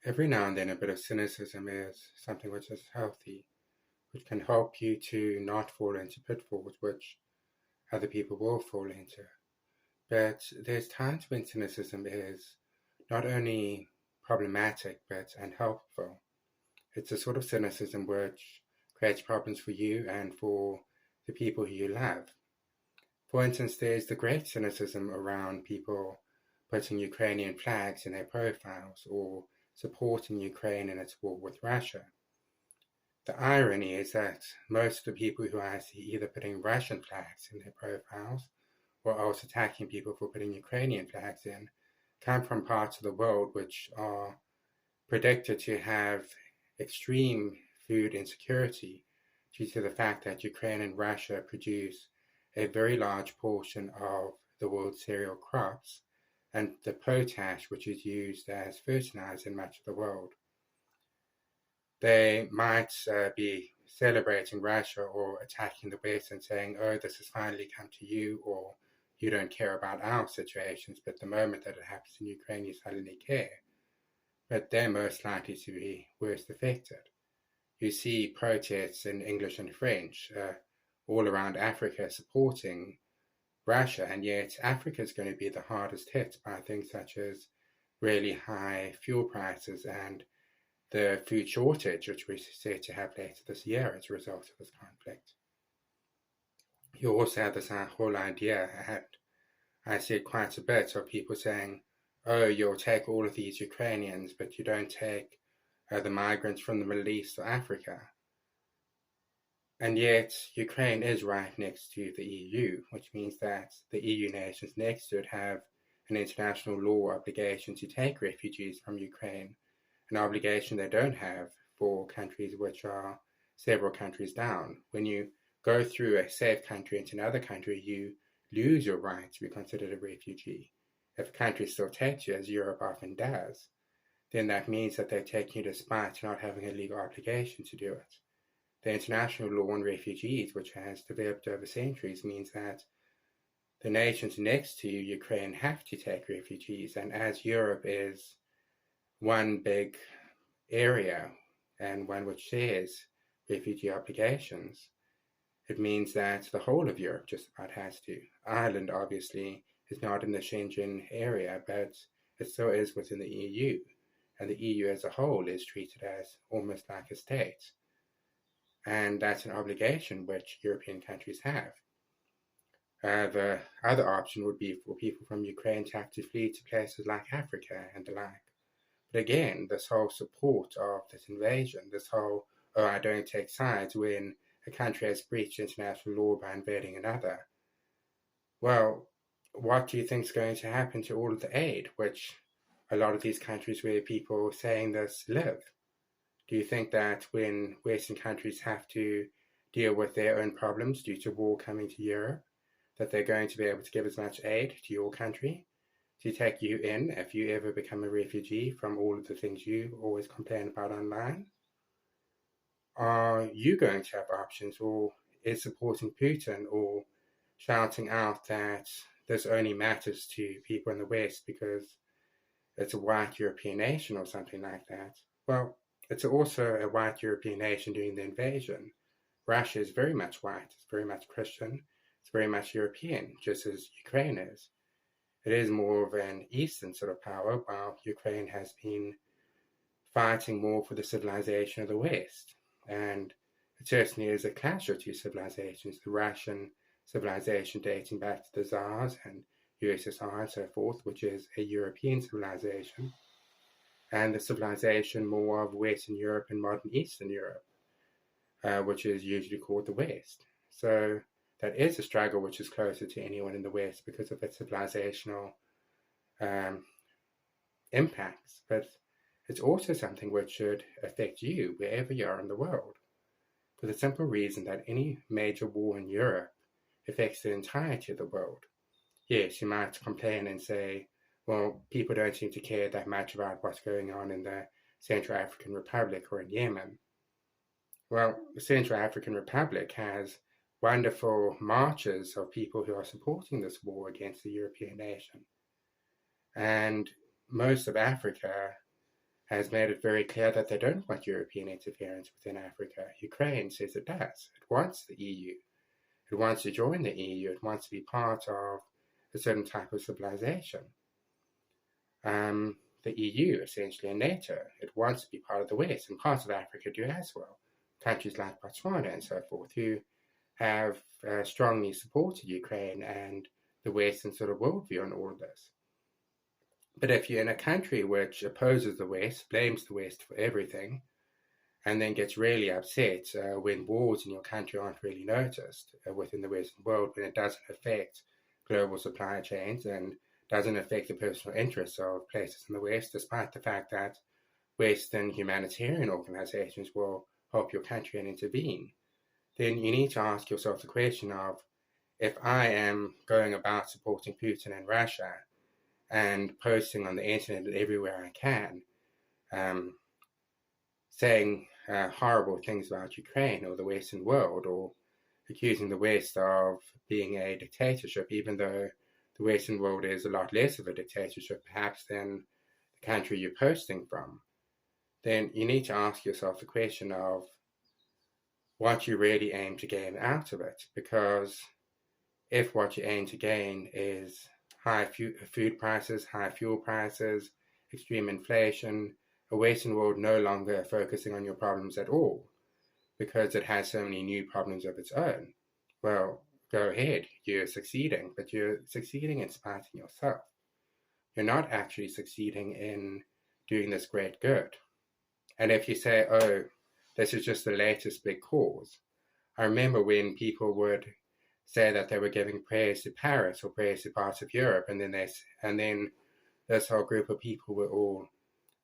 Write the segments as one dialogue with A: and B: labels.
A: Every now and then, a bit of cynicism is something which is healthy, which can help you to not fall into pitfalls which other people will fall into. But there's times when cynicism is not only problematic but unhelpful. It's a sort of cynicism which creates problems for you and for the people who you love. For instance, there's the great cynicism around people putting Ukrainian flags in their profiles or supporting Ukraine in its war with Russia. The irony is that most of the people who I see either putting Russian flags in their profiles or else attacking people for putting Ukrainian flags in come from parts of the world which are predicted to have extreme food insecurity due to the fact that Ukraine and Russia produce a very large portion of the world's cereal crops and the potash which is used as fertilizer in much of the world. They might be celebrating Russia or attacking the West and saying, oh, this has finally come to you, or you don't care about our situations, but the moment that it happens in Ukraine, you suddenly care. But they're most likely to be worst affected. You see protests in English and French all around Africa supporting Russia, and yet Africa is going to be the hardest hit by things such as really high fuel prices and the food shortage, which we're set to have later this year as a result of this conflict. You also have this whole idea, I see it quite a bit, of people saying, oh, you'll take all of these Ukrainians, but you don't take the migrants from the Middle East or Africa. And yet, Ukraine is right next to the EU, which means that the EU nations next to it have an international law obligation to take refugees from Ukraine, an obligation they don't have for countries which are several countries down. When you go through a safe country into another country, you lose your right to be considered a refugee. If a country still takes you, as Europe often does, then that means that they're taking you despite not having a legal obligation to do it. The international law on refugees, which has developed over centuries, means that the nations next to Ukraine have to take refugees. And as Europe is one big area and one which shares refugee obligations, it means that the whole of Europe just about has to. Ireland, obviously, is not in the Schengen area, but it still is within the EU. And the EU as a whole is treated as almost like a state. And that's an obligation which European countries have. The other option would be for people from Ukraine to have to flee to places like Africa and the like. But again, this whole support of this invasion, this whole, oh, I don't take sides when a country has breached international law by invading another. Well, what do you think is going to happen to all of the aid, which a lot of these countries where people saying this live? Do you think that when Western countries have to deal with their own problems due to war coming to Europe, that they're going to be able to give as much aid to your country to take you in if you ever become a refugee from all of the things you always complain about online? Are you going to have options, or is supporting Putin or shouting out that this only matters to people in the West because it's a white European nation or something like that? Well, it's also a white European nation doing the invasion. Russia is very much white, it's very much Christian, it's very much European, just as Ukraine is. It is more of an Eastern sort of power, while Ukraine has been fighting more for the civilization of the West. And it certainly is a clash of two civilizations, the Russian civilization dating back to the Tsars and USSR and so forth, which is a European civilization, and the civilization more of Western Europe and modern Eastern Europe, which is usually called the West. So that is a struggle which is closer to anyone in the West because of its civilizational um, impacts. But it's also something which should affect you wherever you are in the world, for the simple reason that any major war in Europe affects the entirety of the world. Yes, you might complain and say, well, people don't seem to care that much about what's going on in the Central African Republic or in Yemen. Well, the Central African Republic has wonderful marches of people who are supporting this war against the European nation. And most of Africa has made it very clear that they don't want European interference within Africa. Ukraine says it does. It wants the EU. It wants to join the EU. It wants to be part of a certain type of civilization. The EU, essentially, and NATO, it wants to be part of the West, and parts of Africa do as well. Countries like Botswana and so forth, who have strongly supported Ukraine and the Western sort of worldview on all of this. But if you're in a country which opposes the West, blames the West for everything, and then gets really upset when wars in your country aren't really noticed within the Western world, when it doesn't affect global supply chains and doesn't affect the personal interests of places in the West, despite the fact that Western humanitarian organizations will help your country and intervene, then you need to ask yourself the question of, if I am going about supporting Putin and Russia and posting on the internet and everywhere I can, saying horrible things about Ukraine or the Western world, or accusing the West of being a dictatorship, even though the Western world is a lot less of a dictatorship perhaps than the country you're posting from, then you need to ask yourself the question of what you really aim to gain out of it. Because if what you aim to gain is high food prices, high fuel prices, extreme inflation, a Western world no longer focusing on your problems at all because it has so many new problems of its own, well, go ahead, you're succeeding, but you're succeeding in spiting yourself. You're not actually succeeding in doing this great good. And if you say, oh, this is just the latest big cause, I remember when people would say that they were giving prayers to Paris or prayers to parts of Europe, and then this whole group of people were all,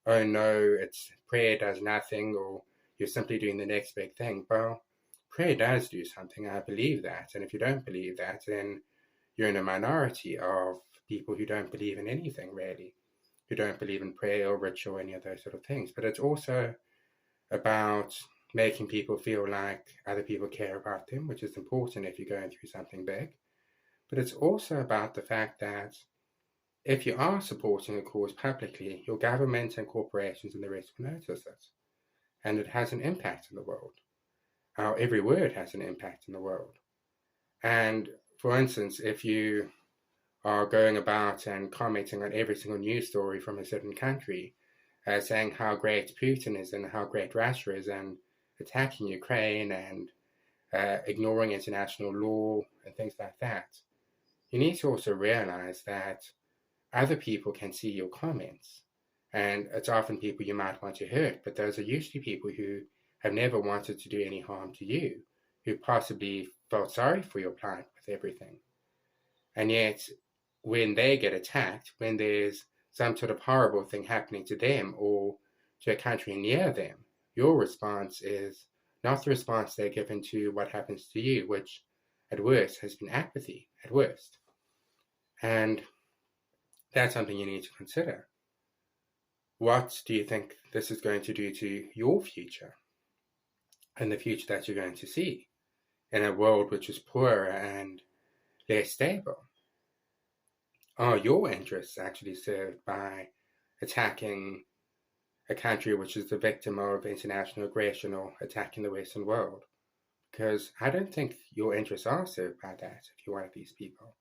A: oh no, it's prayer does nothing, or you're simply doing the next big thing. Well, prayer does do something. I believe that. And if you don't believe that, then you're in a minority of people who don't believe in anything, really, who don't believe in prayer or ritual or any of those sort of things. But it's also about making people feel like other people care about them, which is important if you're going through something big. But it's also about the fact that if you are supporting a cause publicly, your government and corporations and the rest will notice it. And it has an impact in the world. Our every word has an impact in the world. And for instance, if you are going about and commenting on every single news story from a certain country, saying how great Putin is and how great Russia is, and attacking Ukraine and ignoring international law and things like that, you need to also realize that other people can see your comments. And it's often people you might want to hurt, but those are usually people who have never wanted to do any harm to you, who possibly felt sorry for your plight with everything. And yet, when they get attacked, when there's some sort of horrible thing happening to them or to a country near them, your response is not the response they're given to what happens to you, which at worst has been apathy, at worst. And that's something you need to consider. What do you think this is going to do to your future and the future that you're going to see in a world which is poorer and less stable? Are your interests actually served by attacking a country which is the victim of international aggression or attacking the Western world? Because I don't think your interests are served by that if you're one of these people.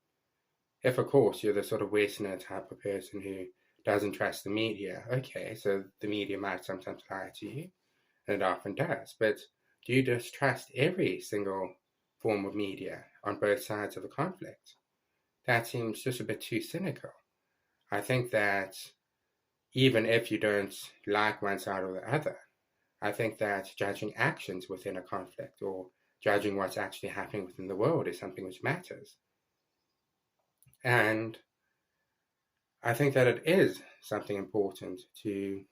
A: If, of course, you're the sort of Westerner type of person who doesn't trust the media, okay, so the media might sometimes lie to you, and it often does, but do you distrust every single form of media on both sides of the conflict? That seems just a bit too cynical. I think that even if you don't like one side or the other, I think that judging actions within a conflict or judging what's actually happening within the world is something which matters. And I think that it is something important to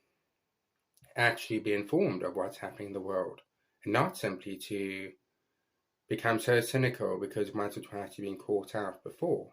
A: actually be informed of what's happening in the world, and not simply to become so cynical because once or twice you've been caught out before.